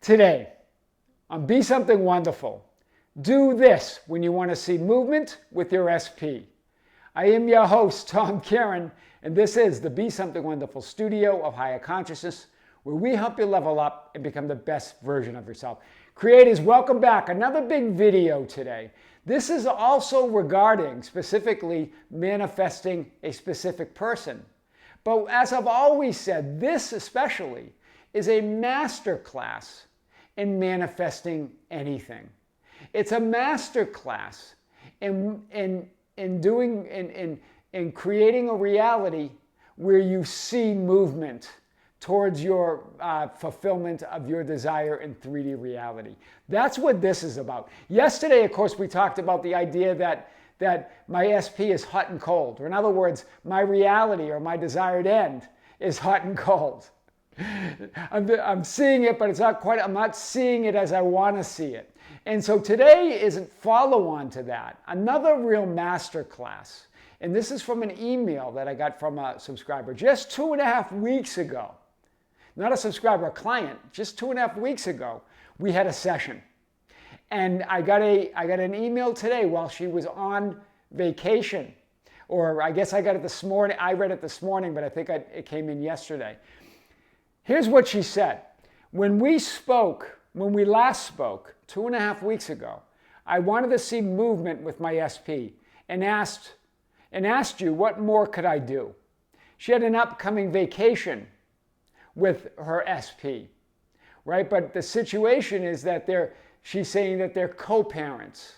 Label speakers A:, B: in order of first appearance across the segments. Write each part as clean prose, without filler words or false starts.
A: Today, on Be Something Wonderful, do this when you want to see movement with your SP. I am your host, Tom Kearin, and this is the Be Something Wonderful studio of higher consciousness, where we help you level up and become the best version of yourself. Creators, welcome back. Another big video today. This is also regarding specifically manifesting a specific person. But as I've always said, this especially is a master class in manifesting anything. It's a master class in creating a reality where you see movement towards your fulfillment of your desire in 3D reality. That's what this is about. Yesterday, of course, we talked about the idea that my SP is hot and cold. Or in other words, my reality or my desired end is hot and cold. I'm seeing it, but it's not quite, I'm not seeing it as I want to see it. And so today is a follow-on to that, another real master class. And this is from an email that I got from a subscriber just 2.5 weeks ago. Not a subscriber, a client. Just 2.5 weeks ago, we had a session. And I got an email today while she was on vacation. Or I guess I got it this morning. I read it this morning, but I think it came in yesterday. Here's what she said. When we last spoke 2.5 weeks ago, I wanted to see movement with my SP and asked you what more could I do. She had an upcoming vacation with her SP, right? But the situation is that she's saying that they're co-parents,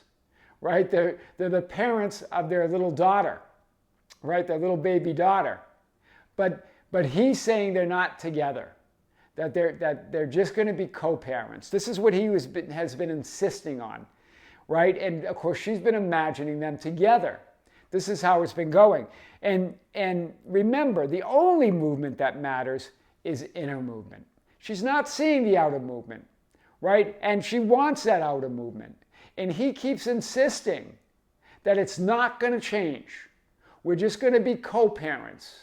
A: right? They're the parents of their little daughter, right? Their little baby daughter. But he's saying they're not together. That they're just going to be co-parents. This is what he has been insisting on, right? And of course, she's been imagining them together. This is how it's been going. And remember, the only movement that matters is inner movement. She's not seeing the outer movement, right? And she wants that outer movement. And he keeps insisting that it's not going to change. We're just going to be co-parents.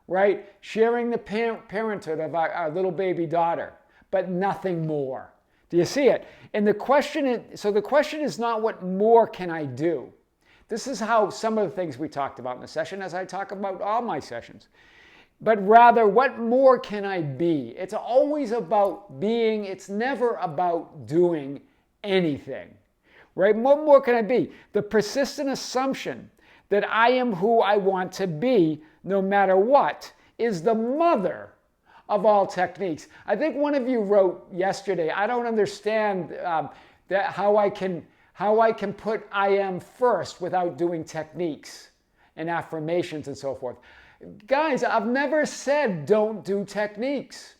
A: Right? Sharing the parenthood of our little baby daughter, but nothing more. Do you see it? And the question is not what more can I do? This is how some of the things we talked about in the session, as I talk about all my sessions. But rather, what more can I be? It's always about being. It's never about doing anything. Right? What more can I be? The persistent assumption that I am who I want to be, no matter what, is the mother of all techniques. I think one of you wrote yesterday, I don't understand how I can put I am first without doing techniques and affirmations and so forth. Guys, I've never said don't do techniques.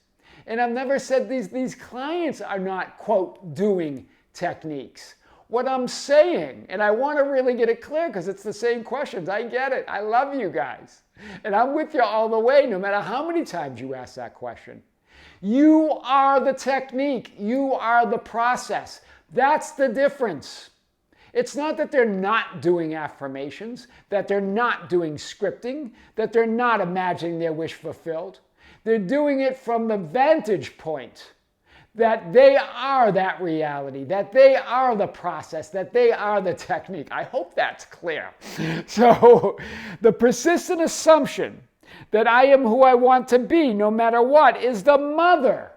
A: And I've never said these clients are not, quote, doing techniques. What I'm saying, and I want to really get it clear because it's the same questions. I get it. I love you guys. And I'm with you all the way, no matter how many times you ask that question. You are the technique. You are the process. That's the difference. It's not that they're not doing affirmations, that they're not doing scripting, that they're not imagining their wish fulfilled. They're doing it from the vantage point that they are that reality, that they are the process, that they are the technique. I hope that's clear. So the persistent assumption that I am who I want to be, no matter what, is the mother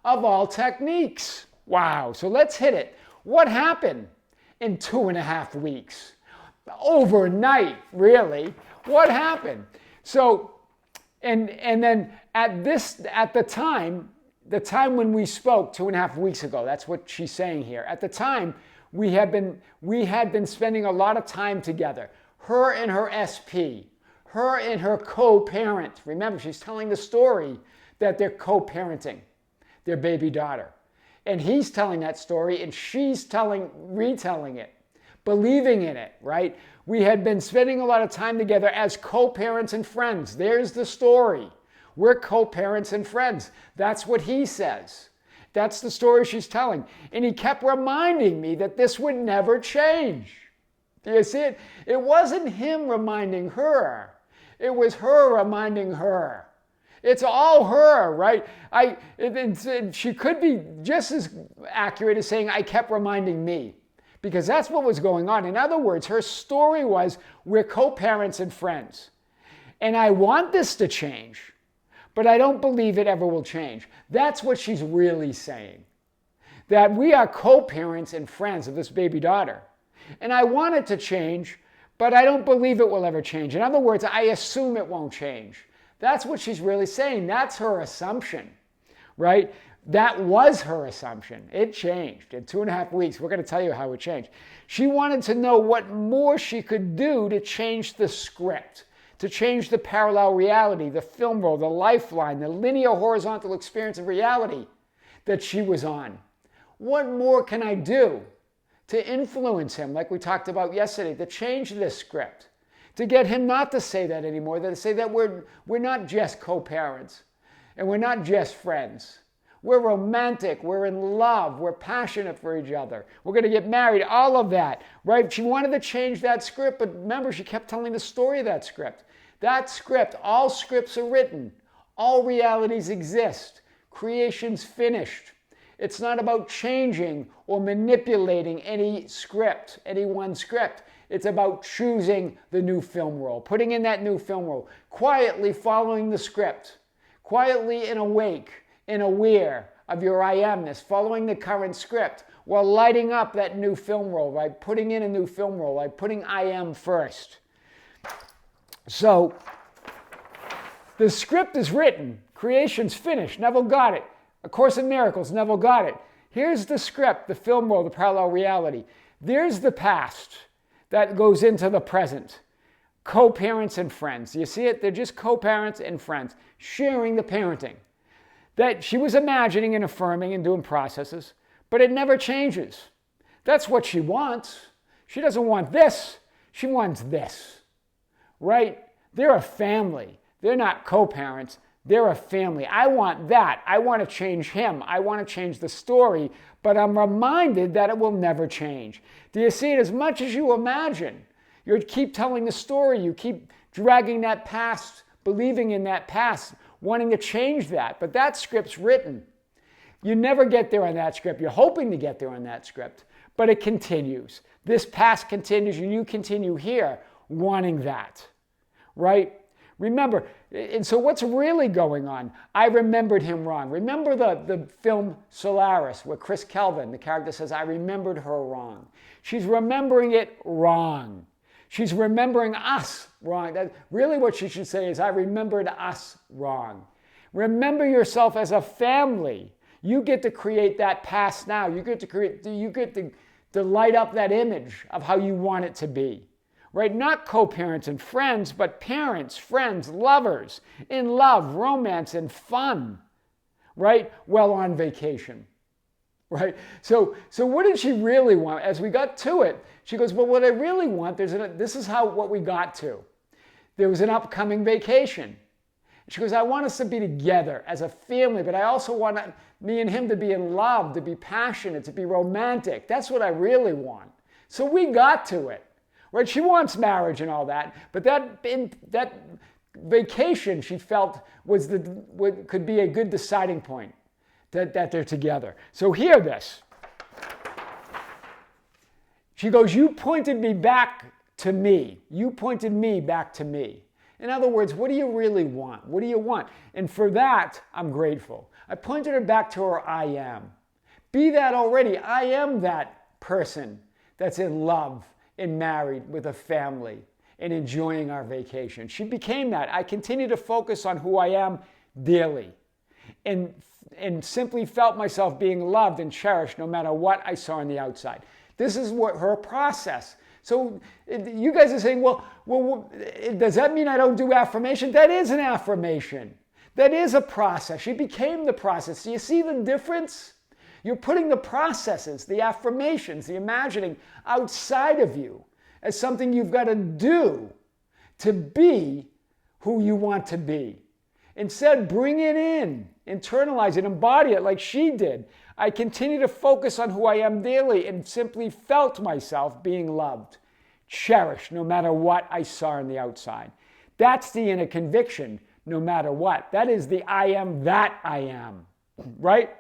A: of all techniques. Wow. So let's hit it. What happened in 2.5 weeks? Overnight, really. What happened? So, and then at the time when we spoke 2.5 weeks ago, that's what she's saying here. At the time, we had been spending a lot of time together. Her and her SP, her and her co-parent. Remember, she's telling the story that they're co-parenting their baby daughter. And he's telling that story, and she's retelling it, believing in it, right? We had been spending a lot of time together as co-parents and friends. There's the story. We're co-parents and friends. That's what he says. That's the story she's telling. And he kept reminding me that this would never change. Do you see it? It wasn't him reminding her. It was her reminding her. It's all her, right? She could be just as accurate as saying, I kept reminding me, because that's what was going on. In other words, her story was, we're co-parents and friends. And I want this to change, but I don't believe it ever will change. That's what she's really saying. That we are co-parents and friends of this baby daughter. And I want it to change, but I don't believe it will ever change. In other words, I assume it won't change. That's what she's really saying. That's her assumption, right? That was her assumption. It changed. In 2.5 weeks, we're going to tell you how it changed. She wanted to know what more she could do to change the script, to change the parallel reality, the film roll, the lifeline, the linear horizontal experience of reality that she was on. What more can I do to influence him, like we talked about yesterday, to change this script, to get him not to say that anymore, to say that we're not just co-parents and we're not just friends. We're romantic, we're in love, we're passionate for each other, we're going to get married, all of that, right? She wanted to change that script, but remember, she kept telling the story of that script. That script, all scripts are written, all realities exist, creation's finished. It's not about changing or manipulating any script, any one script. It's about choosing the new film roll, putting in that new film roll, quietly following the script, quietly and awake and aware of your I amness, following the current script while lighting up that new film roll, by putting in a new film roll, by putting I am first. So the script is written, creation's finished, Neville got it. A Course in Miracles, Neville got it. Here's the script, the film roll, the parallel reality. There's the past that goes into the present. Co-parents and friends. You see it? They're just co-parents and friends sharing the parenting that she was imagining and affirming and doing processes, but it never changes. That's what she wants. She doesn't want this. She wants this, right? They're a family. They're not co-parents. They're a family. I want that. I want to change him. I want to change the story, but I'm reminded that it will never change. Do you see it? As much as you imagine, you keep telling the story, you keep dragging that past, believing in that past, wanting to change that, but that script's written. You never get there on that script. You're hoping to get there on that script, but it continues. This past continues, and you continue here wanting that, right? Remember, and so what's really going on? I remembered him wrong. Remember the film Solaris, where Chris Kelvin, the character, says, I remembered her wrong. She's remembering it wrong. She's remembering us wrong. Really what she should say is, I remembered us wrong. Remember yourself as a family. You get to create that past now. You get to light up that image of how you want it to be. Right? Not co-parents and friends, but parents, friends, lovers, in love, romance, and fun, right? Well, on vacation, right? So what did she really want? As we got to it, she goes, well, what I really want, this is what we got to. There was an upcoming vacation. She goes, I want us to be together as a family, but I also want me and him to be in love, to be passionate, to be romantic. That's what I really want. So we got to it. Right? She wants marriage and all that, but that vacation she felt could be a good deciding point that they're together. So hear this. She goes, you pointed me back to me. You pointed me back to me. In other words, what do you really want? What do you want? And for that, I'm grateful. I pointed her back to her I am. Be that already. I am that person that's in love and married with a family and enjoying our vacation. She became that. I continue to focus on who I am daily and simply felt myself being loved and cherished no matter what I saw on the outside. This is what her process. So you guys are saying, well, does that mean I don't do affirmation? That is an affirmation. That is a process. She became the process. Do you see the difference? You're putting the processes, the affirmations, the imagining outside of you as something you've got to do to be who you want to be. Instead, bring it in, internalize it, embody it like she did. I continue to focus on who I am daily and simply felt myself being loved, cherished, no matter what I saw on the outside. That's the inner conviction no matter what. That is the I am that I am, right?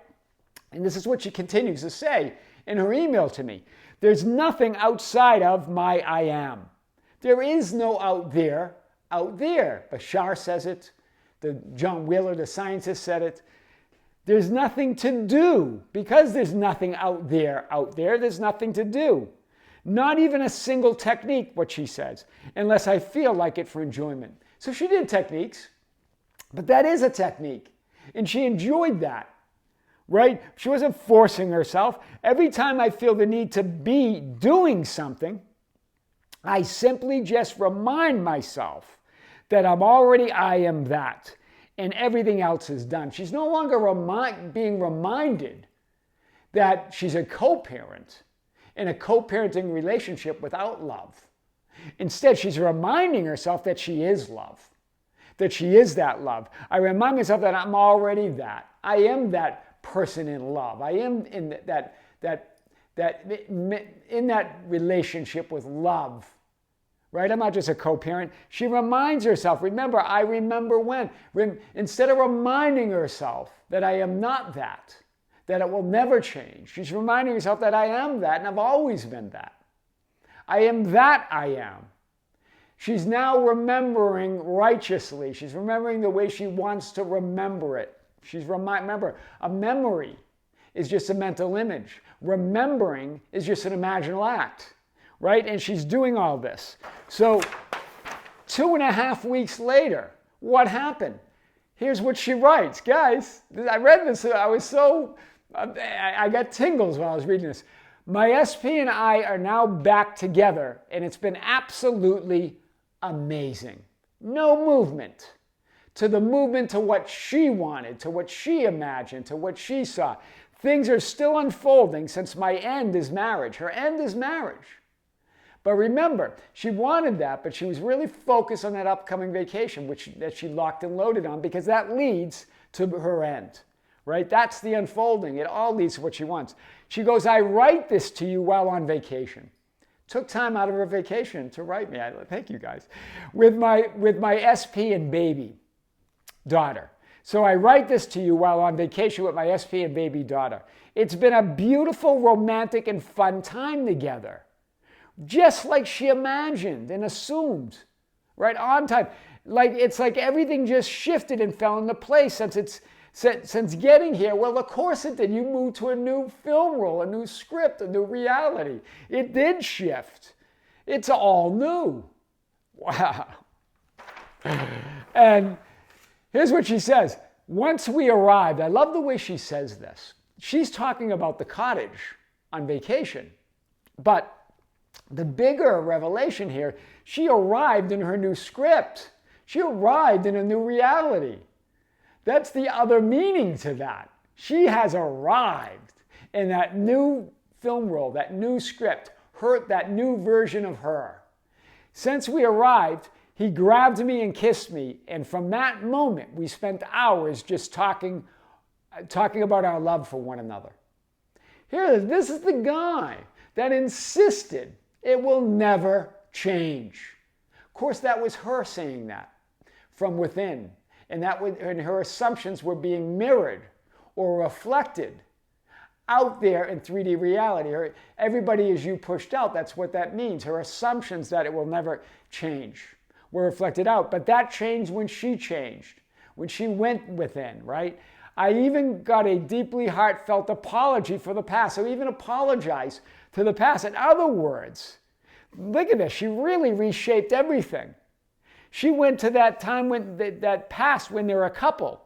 A: And this is what she continues to say in her email to me. There's nothing outside of my I am. There is no out there out there. Bashar says it. John Wheeler, the scientist, said it. There's nothing to do. Because there's nothing out there, there's nothing to do. Not even a single technique, what she says, unless I feel like it for enjoyment. So she did techniques, but that is a technique. And she enjoyed that, right? She wasn't forcing herself. Every time I feel the need to be doing something, I simply just remind myself that I'm already I am that, and everything else is done. She's no longer being reminded that she's a co-parent in a co-parenting relationship without love. Instead, she's reminding herself that she is love, that she is that love. I remind myself that I'm already that. I am that person in love. I am in that relationship with love. Right? I'm not just a co-parent. She reminds herself, remember, I remember when. Instead of reminding herself that I am not that it will never change, she's reminding herself that I am that, and I've always been that. I am that I am. She's now remembering righteously. She's remembering the way she wants to remember it. Remember, a memory is just a mental image. Remembering is just an imaginal act. Right? And she's doing all this. So 2.5 weeks later, what happened? Here's what she writes. Guys, I read this. I got tingles while I was reading this. My SP and I are now back together, and it's been absolutely amazing. No movement. To the movement to what she wanted, to what she imagined, to what she saw. Things are still unfolding since my end is marriage. Her end is marriage. But remember, she wanted that, but she was really focused on that upcoming vacation, that she locked and loaded on, because that leads to her end, right? That's the unfolding. It all leads to what she wants. She goes, I write this to you while on vacation. Took time out of her vacation to write me. Thank you guys. With my SP and baby daughter. So I write this to you while on vacation with my SP and baby daughter. It's been a beautiful, romantic, and fun time together. Just like she imagined and assumed, right on time. It's like everything just shifted and fell into place since getting here. Well, of course it did. You moved to a new film role, a new script, a new reality. It did shift. It's all new. Wow. And here's what she says. Once we arrived, I love the way she says this. She's talking about the cottage on vacation, but the bigger revelation here, she arrived in her new script. She arrived in a new reality. That's the other meaning to that. She has arrived in that new film role, that new script, that new version of her. Since we arrived, he grabbed me and kissed me, and from that moment, we spent hours just talking about our love for one another. This is the guy that insisted it will never change. Of course, that was her saying that from within. And her assumptions were being mirrored or reflected out there in 3D reality. Everybody is you pushed out. That's what that means. Her assumptions that it will never change were reflected out. But that changed when she changed, when she went within, right? I even got a deeply heartfelt apology for the past. So even apologize to the past. In other words, look at this. She really reshaped everything. She went to that time that past when they were a couple,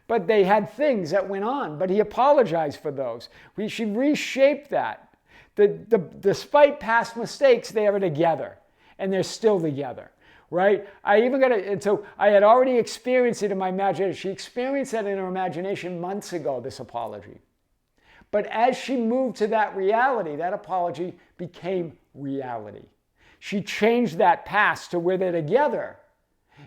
A: but they had things that went on. But he apologized for those. She reshaped that. Despite past mistakes, they are together, and they're still together, right? And so I had already experienced it in my imagination. She experienced that in her imagination months ago, this apology. But as she moved to that reality, that apology became reality. She changed that past to where they're together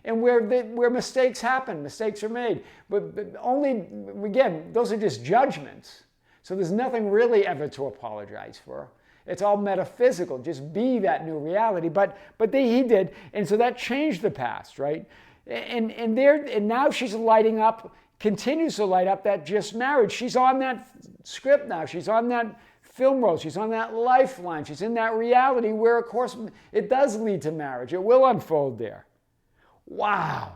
A: and where mistakes happen, mistakes are made. But only, again, those are just judgments. So there's nothing really ever to apologize for. It's all metaphysical. Just be that new reality. But he did. And so that changed the past, right? And now she's lighting up, continues to light up that just marriage. She's on that script now. She's on that film role. She's on that lifeline. She's in that reality where, of course, it does lead to marriage. It will unfold there. Wow.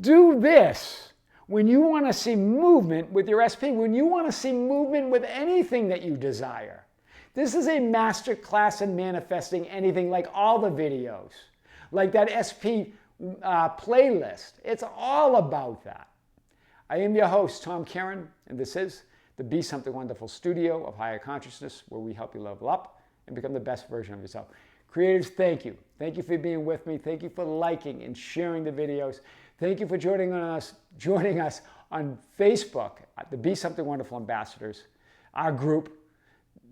A: Do this when you want to see movement with your SP, when you want to see movement with anything that you desire. This is a master class in manifesting anything, like all the videos, like that SP playlist. It's all about that. I am your host, Tom Kearin, and this is the Be Something Wonderful studio of higher consciousness, where we help you level up and become the best version of yourself. Creators, thank you. Thank you for being with me. Thank you for liking and sharing the videos. Thank you for joining us on Facebook, the Be Something Wonderful Ambassadors, our group,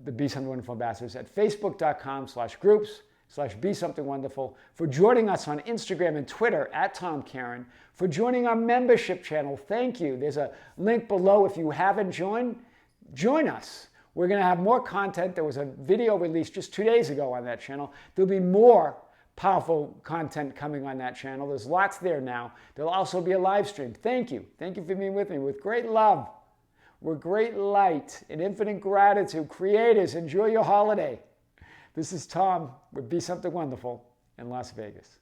A: the Be Something Wonderful Ambassadors, at facebook.com/groups/Be Something Wonderful, for joining us on Instagram and Twitter at Tom Kearin, for joining our membership channel. Thank you. There's a link below. If you haven't joined, join us. We're going to have more content. There was a video released just 2 days ago on that channel. There'll be more powerful content coming on that channel. There's lots there now. There'll also be a live stream. Thank you. Thank you for being with me. With great love, with great light and infinite gratitude, creators, enjoy your holiday. This is Tom with Be Something Wonderful in Las Vegas.